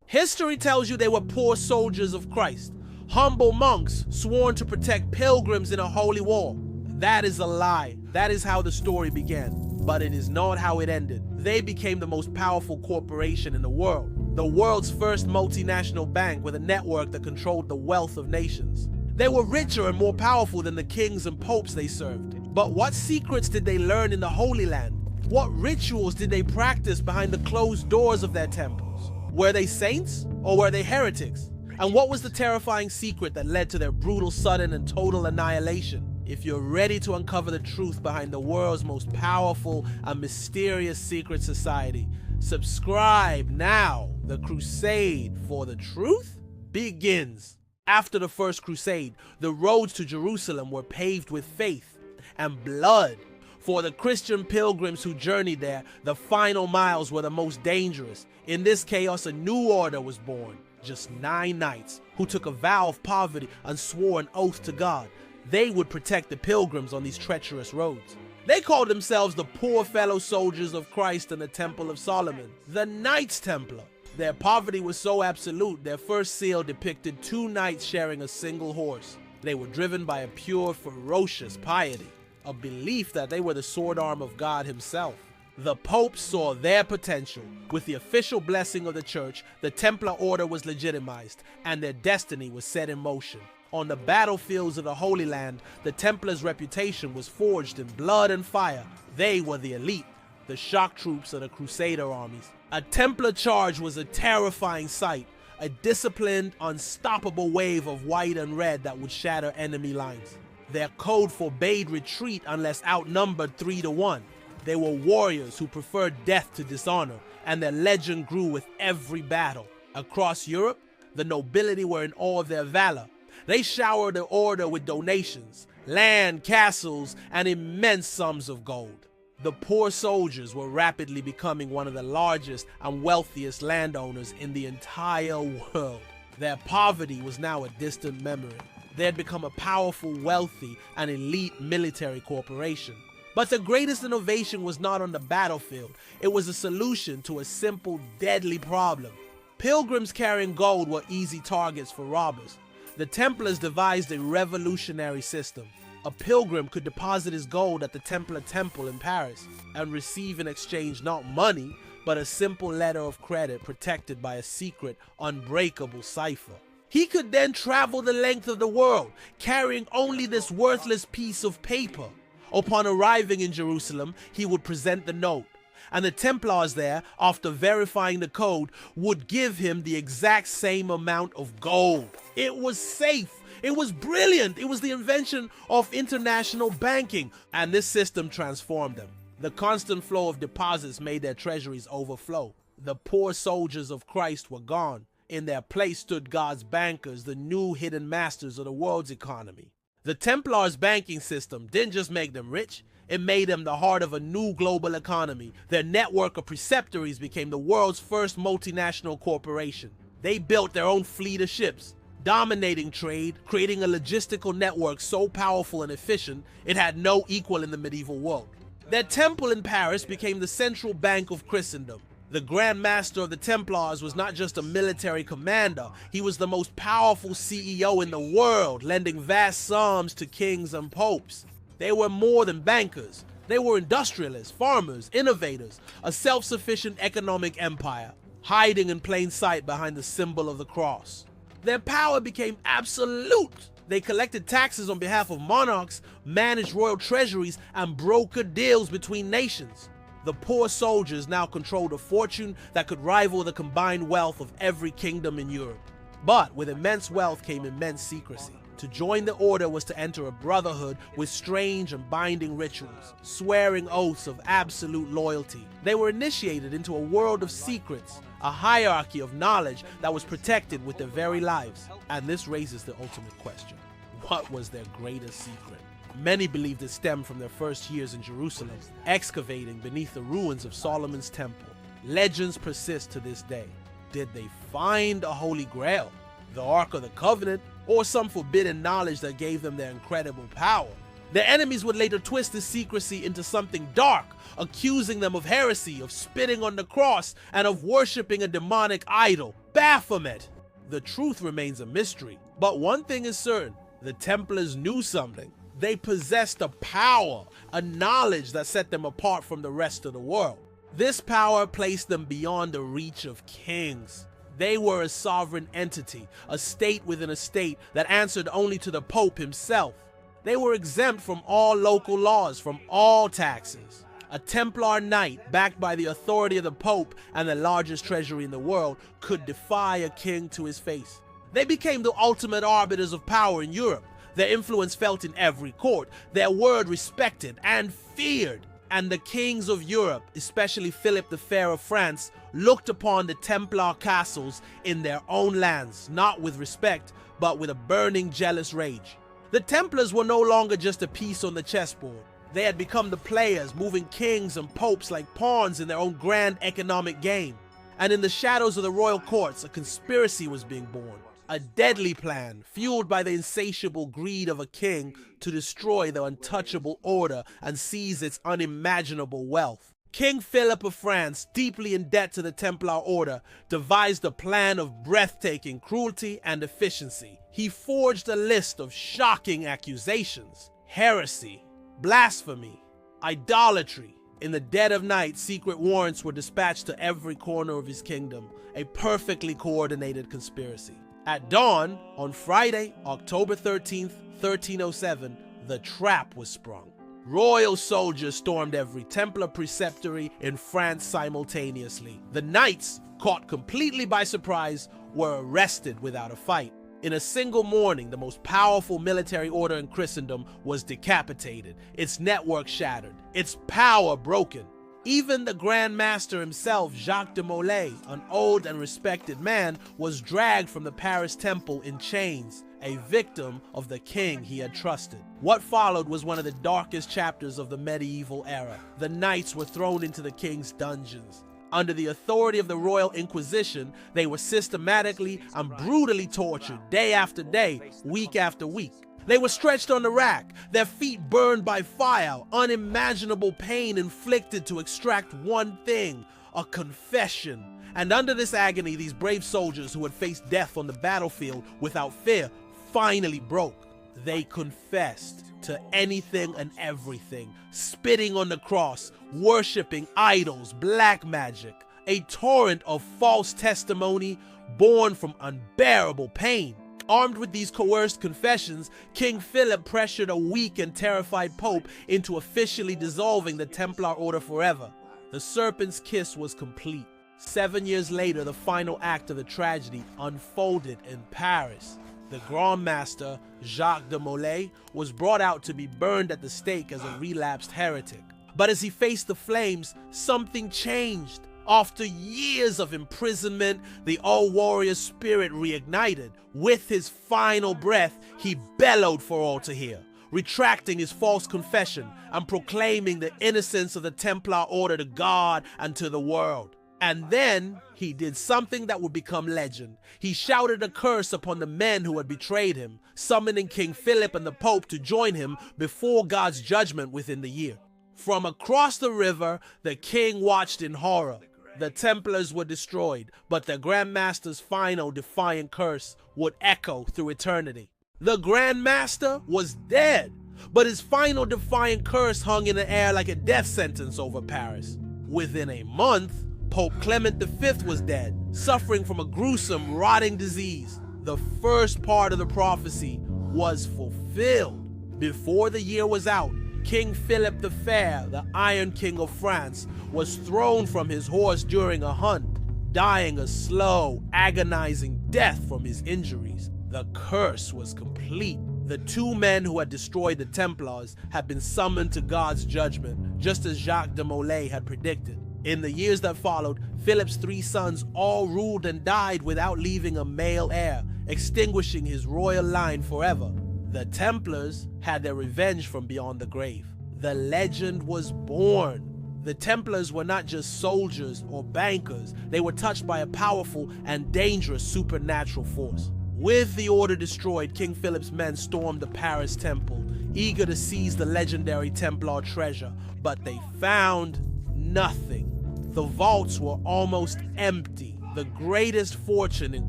History tells you they were poor soldiers of Christ, humble monks sworn to protect pilgrims in a holy war. That is a lie. That is how the story began. But it is not how it ended. They became the most powerful corporation in the world's first multinational bank with a network that controlled the wealth of nations. They were richer and more powerful than the kings and popes they served. But what secrets did they learn in the Holy Land? What rituals did they practice behind the closed doors of their temples? Were they saints or were they heretics? And what was the terrifying secret that led to their brutal, sudden, and total annihilation? If you're ready to uncover the truth behind the world's most powerful and mysterious secret society, subscribe now. The crusade for the truth begins. After the First Crusade, the roads to Jerusalem were paved with faith and blood. For the Christian pilgrims who journeyed there, the final miles were the most dangerous. In this chaos, a new order was born. Just 9 knights who took a vow of poverty and swore an oath to God. They would protect the pilgrims on these treacherous roads. They called themselves the poor fellow soldiers of Christ in the Temple of Solomon, the Knights Templar. Their poverty was so absolute, their first seal depicted 2 knights sharing a single horse. They were driven by a pure, ferocious piety, a belief that they were the sword arm of God himself. The popes saw their potential. With the official blessing of the church, the Templar order was legitimized, and their destiny was set in motion. On the battlefields of the Holy Land, the Templars' reputation was forged in blood and fire. They were the elite, the shock troops of the Crusader armies. A Templar charge was a terrifying sight, a disciplined, unstoppable wave of white and red that would shatter enemy lines. Their code forbade retreat unless outnumbered 3 to 1. They were warriors who preferred death to dishonor, and their legend grew with every battle. Across Europe, the nobility were in awe of their valor. They showered the order with donations, land, castles, and immense sums of gold. The poor soldiers were rapidly becoming one of the largest and wealthiest landowners in the entire world. Their poverty was now a distant memory. They had become a powerful, wealthy, and elite military corporation. But the greatest innovation was not on the battlefield. It was a solution to a simple, deadly problem. Pilgrims carrying gold were easy targets for robbers. The Templars devised a revolutionary system. A pilgrim could deposit his gold at the Templar temple in Paris and receive in exchange not money, but a simple letter of credit protected by a secret, unbreakable cipher. He could then travel the length of the world, carrying only this worthless piece of paper. Upon arriving in Jerusalem, he would present the note, and the Templars there, after verifying the code, would give him the exact same amount of gold. It was safe. It was brilliant. It was the invention of international banking, and this system transformed them. The constant flow of deposits made their treasuries overflow. The poor soldiers of Christ were gone. In their place stood God's bankers, the new hidden masters of the world's economy. The Templars' banking system didn't just make them rich, it made them the heart of a new global economy. Their network of preceptories became the world's first multinational corporation. They built their own fleet of ships, dominating trade, creating a logistical network so powerful and efficient it had no equal in the medieval world. Their temple in Paris became the central bank of Christendom. The Grand Master of the Templars was not just a military commander, he was the most powerful CEO in the world, lending vast sums to kings and popes. They were more than bankers. They were industrialists, farmers, innovators, a self-sufficient economic empire, hiding in plain sight behind the symbol of the cross. Their power became absolute. They collected taxes on behalf of monarchs, managed royal treasuries, and brokered deals between nations. The poor soldiers now controlled a fortune that could rival the combined wealth of every kingdom in Europe. But with immense wealth came immense secrecy. To join the order was to enter a brotherhood with strange and binding rituals, swearing oaths of absolute loyalty. They were initiated into a world of secrets, a hierarchy of knowledge that was protected with their very lives. And this raises the ultimate question. What was their greatest secret? Many believed it stemmed from their first years in Jerusalem, excavating beneath the ruins of Solomon's temple. Legends persist to this day. Did they find a Holy Grail, the Ark of the Covenant, or some forbidden knowledge that gave them their incredible power? Their enemies would later twist this secrecy into something dark, accusing them of heresy, of spitting on the cross, and of worshipping a demonic idol. Baphomet! The truth remains a mystery, but one thing is certain, the Templars knew something. They possessed a power, a knowledge that set them apart from the rest of the world. This power placed them beyond the reach of kings. They were a sovereign entity, a state within a state that answered only to the Pope himself. They were exempt from all local laws, from all taxes. A Templar knight, backed by the authority of the Pope and the largest treasury in the world, could defy a king to his face. They became the ultimate arbiters of power in Europe, their influence felt in every court, their word respected and feared. And the kings of Europe, especially Philip the Fair of France, looked upon the Templar castles in their own lands, not with respect, but with a burning jealous rage. The Templars were no longer just a piece on the chessboard. They had become the players, moving kings and popes like pawns in their own grand economic game. And in the shadows of the royal courts, a conspiracy was being born. A deadly plan, fueled by the insatiable greed of a king to destroy the untouchable order and seize its unimaginable wealth. King Philip of France, deeply in debt to the Templar order, devised a plan of breathtaking cruelty and efficiency. He forged a list of shocking accusations: heresy, blasphemy, idolatry. In the dead of night, secret warrants were dispatched to every corner of his kingdom, a perfectly coordinated conspiracy. At dawn, on Friday, October 13th, 1307, the trap was sprung. Royal soldiers stormed every Templar preceptory in France simultaneously. The knights, caught completely by surprise, were arrested without a fight. In a single morning, the most powerful military order in Christendom was decapitated, its network shattered, its power broken. Even the Grand Master himself, Jacques de Molay, an old and respected man, was dragged from the Paris temple in chains, a victim of the king he had trusted. What followed was one of the darkest chapters of the medieval era. The knights were thrown into the king's dungeons. Under the authority of the Royal Inquisition, they were systematically and brutally tortured day after day, week after week. They were stretched on the rack, their feet burned by fire, unimaginable pain inflicted to extract one thing: a confession. And under this agony, these brave soldiers who had faced death on the battlefield without fear finally broke. They confessed to anything and everything, spitting on the cross, worshipping idols, black magic, a torrent of false testimony born from unbearable pain. Armed with these coerced confessions, King Philip pressured a weak and terrified pope into officially dissolving the Templar order forever. The Serpent's kiss was complete. 7 years later, the final act of the tragedy unfolded in Paris. The Grand Master, Jacques de Molay, was brought out to be burned at the stake as a relapsed heretic. But as he faced the flames, something changed. After years of imprisonment, the old warrior's spirit reignited. With his final breath, he bellowed for all to hear, retracting his false confession and proclaiming the innocence of the Templar order to God and to the world. And then he did something that would become legend. He shouted a curse upon the men who had betrayed him, summoning King Philip and the Pope to join him before God's judgment within the year. From across the river, the king watched in horror. The Templars were destroyed, but the Grand Master's final defiant curse would echo through eternity. The Grand Master was dead, but his final defiant curse hung in the air like a death sentence over Paris. Within a month, Pope Clement V was dead, suffering from a gruesome, rotting disease. The first part of the prophecy was fulfilled. Before the year was out, King Philip the Fair, the Iron King of France, was thrown from his horse during a hunt, dying a slow, agonizing death from his injuries. The curse was complete. The two men who had destroyed the Templars had been summoned to God's judgment, just as Jacques de Molay had predicted. In the years that followed, Philip's 3 sons all ruled and died without leaving a male heir, extinguishing his royal line forever. The Templars had their revenge from beyond the grave. The legend was born. The Templars were not just soldiers or bankers. They were touched by a powerful and dangerous supernatural force. With the order destroyed, King Philip's men stormed the Paris temple, eager to seize the legendary Templar treasure, but they found nothing. The vaults were almost empty. The greatest fortune in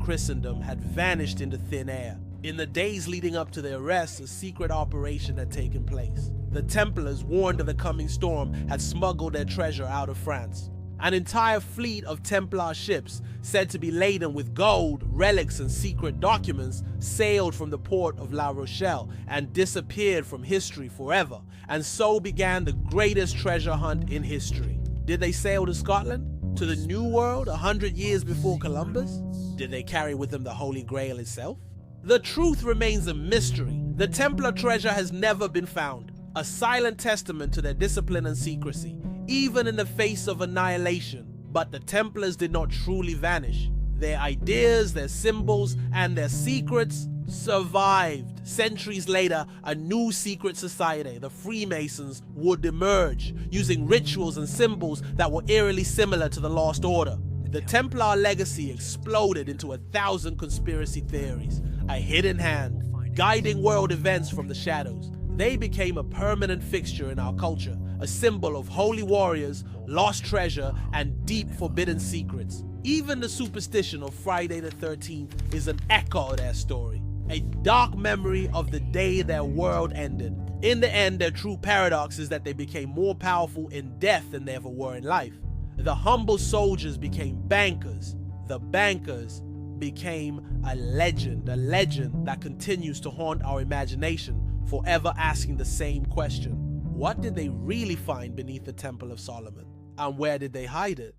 Christendom had vanished into thin air. In the days leading up to their arrest, a secret operation had taken place. The Templars, warned of the coming storm, had smuggled their treasure out of France. An entire fleet of Templar ships, said to be laden with gold, relics, and secret documents, sailed from the port of La Rochelle and disappeared from history forever. And so began the greatest treasure hunt in history. Did they sail to Scotland? To the New World 100 years before Columbus? Did they carry with them the Holy Grail itself? The truth remains a mystery. The Templar treasure has never been found, a silent testament to their discipline and secrecy, even in the face of annihilation. But the Templars did not truly vanish. Their ideas, their symbols, and their secrets survived. Centuries later, a new secret society, the Freemasons, would emerge, using rituals and symbols that were eerily similar to the Lost Order. The Templar legacy exploded into 1,000 conspiracy theories, a hidden hand, guiding world events from the shadows. They became a permanent fixture in our culture, a symbol of holy warriors, lost treasure, and deep forbidden secrets. Even the superstition of Friday the 13th is an echo of their story, a dark memory of the day their world ended. In the end, their true paradox is that they became more powerful in death than they ever were in life. The humble soldiers became bankers. The bankers became a legend that continues to haunt our imagination, forever asking the same question. What did they really find beneath the Temple of Solomon? And where did they hide it?